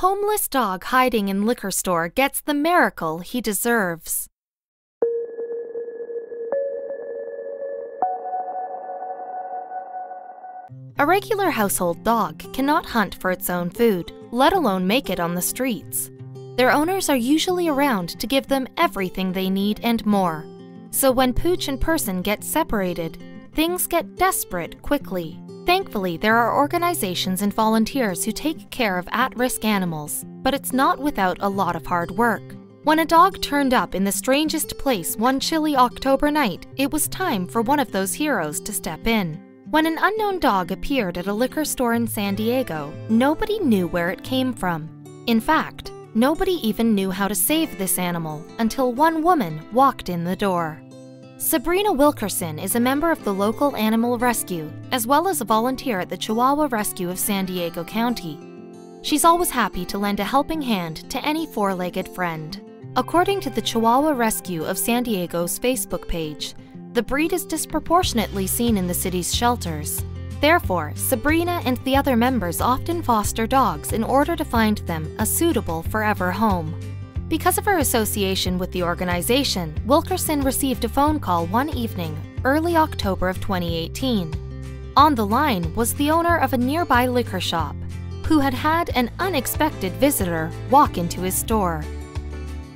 Homeless dog hiding in liquor store gets the miracle he deserves. A regular household dog cannot hunt for its own food, let alone make it on the streets. Their owners are usually around to give them everything they need and more. So when Pooch and Person get separated, things get desperate quickly. Thankfully, there are organizations and volunteers who take care of at-risk animals, but it's not without a lot of hard work. When a dog turned up in the strangest place one chilly October night, it was time for one of those heroes to step in. When an unknown dog appeared at a liquor store in San Diego, nobody knew where it came from. In fact, nobody even knew how to save this animal until one woman walked in the door. Sabrina Wilkerson is a member of the local animal rescue, as well as a volunteer at the Chihuahua Rescue of San Diego County. She's always happy to lend a helping hand to any four-legged friend. According to the Chihuahua Rescue of San Diego's Facebook page, the breed is disproportionately seen in the city's shelters. Therefore, Sabrina and the other members often foster dogs in order to find them a suitable forever home. Because of her association with the organization, Wilkerson received a phone call one evening, early October of 2018. On the line was the owner of a nearby liquor shop, who had had an unexpected visitor walk into his store.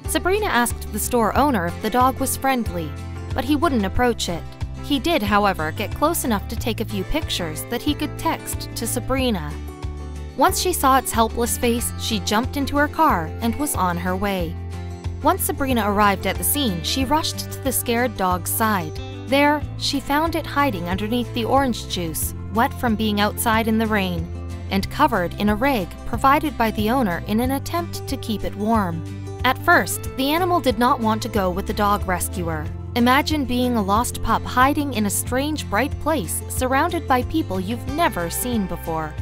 Sabrina asked the store owner if the dog was friendly, but he wouldn't approach it. He did, however, get close enough to take a few pictures that he could text to Sabrina. Once she saw its helpless face, she jumped into her car and was on her way. Once Sabrina arrived at the scene, she rushed to the scared dog's side. There, she found it hiding underneath the orange juice, wet from being outside in the rain, and covered in a rag provided by the owner in an attempt to keep it warm. At first, the animal did not want to go with the dog rescuer. Imagine being a lost pup hiding in a strange, bright place surrounded by people you've never seen before.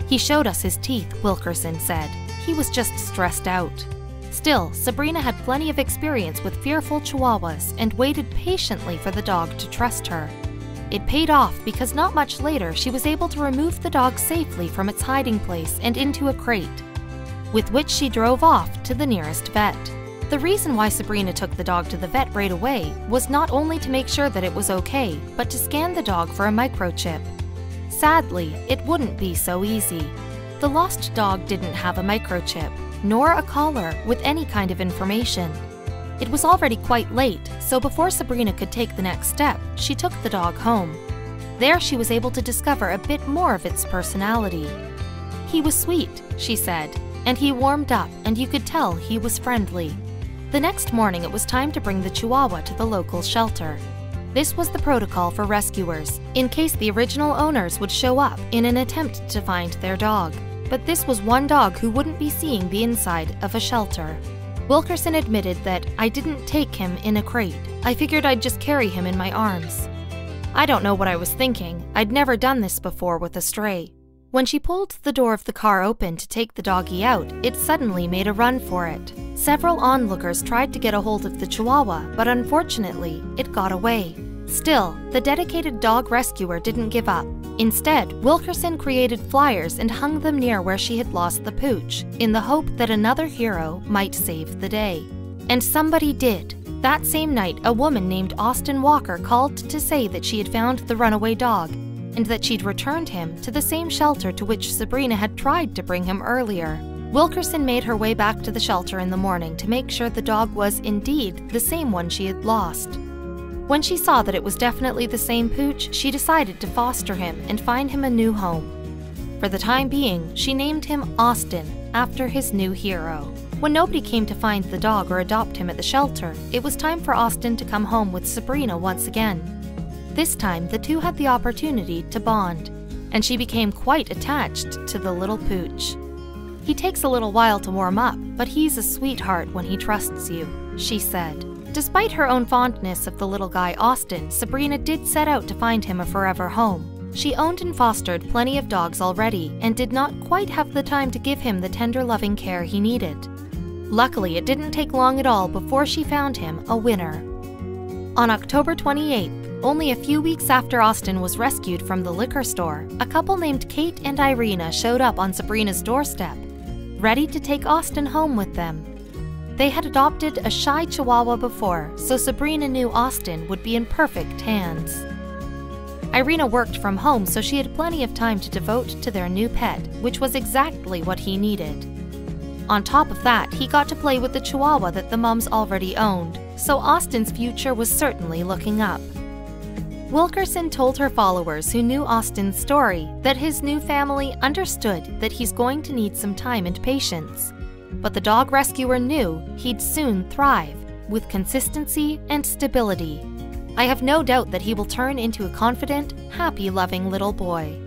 He showed us his teeth, Wilkerson said. He was just stressed out. Still, Sabrina had plenty of experience with fearful chihuahuas and waited patiently for the dog to trust her. It paid off because not much later she was able to remove the dog safely from its hiding place and into a crate, with which she drove off to the nearest vet. The reason why Sabrina took the dog to the vet right away was not only to make sure that it was okay, but to scan the dog for a microchip. Sadly, it wouldn't be so easy. The lost dog didn't have a microchip, nor a collar with any kind of information. It was already quite late, so before Sabrina could take the next step, she took the dog home. There she was able to discover a bit more of its personality. He was sweet, she said, and he warmed up, and you could tell he was friendly. The next morning it was time to bring the Chihuahua to the local shelter. This was the protocol for rescuers, in case the original owners would show up in an attempt to find their dog. But this was one dog who wouldn't be seeing the inside of a shelter. Wilkerson admitted that, "I didn't take him in a crate. I figured I'd just carry him in my arms. I don't know what I was thinking. I'd never done this before with a stray." When she pulled the door of the car open to take the doggy out, it suddenly made a run for it. Several onlookers tried to get a hold of the Chihuahua, but unfortunately, it got away. Still, the dedicated dog rescuer didn't give up. Instead, Wilkerson created flyers and hung them near where she had lost the Pooch, in the hope that another hero might save the day. And somebody did. That same night, a woman named Austin Walker called to say that she had found the runaway dog, and that she'd returned him to the same shelter to which Sabrina had tried to bring him earlier. Wilkerson made her way back to the shelter in the morning to make sure the dog was indeed the same one she had lost. When she saw that it was definitely the same Pooch, she decided to foster him and find him a new home. For the time being, she named him Austin, after his new hero. When nobody came to find the dog or adopt him at the shelter, it was time for Austin to come home with Sabrina once again. This time, the two had the opportunity to bond, and she became quite attached to the little Pooch. "He takes a little while to warm up, but he's a sweetheart when he trusts you," she said. Despite her own fondness of the little guy Austin, Sabrina did set out to find him a forever home. She owned and fostered plenty of dogs already and did not quite have the time to give him the tender loving care he needed. Luckily, it didn't take long at all before she found him a winner. On October 28th, only a few weeks after Austin was rescued from the liquor store, a couple named Kate and Irina showed up on Sabrina's doorstep. ready to take Austin home with them. They had adopted a shy Chihuahua before, so Sabrina knew Austin would be in perfect hands. Irina worked from home, so she had plenty of time to devote to their new pet, which was exactly what he needed. On top of that, he got to play with the Chihuahua that the mums already owned, so Austin's future was certainly looking up. Wilkerson told her followers who knew Austin's story that his new family understood that he's going to need some time and patience. But the dog rescuer knew he'd soon thrive, with consistency and stability. I have no doubt that he will turn into a confident, happy-loving little boy.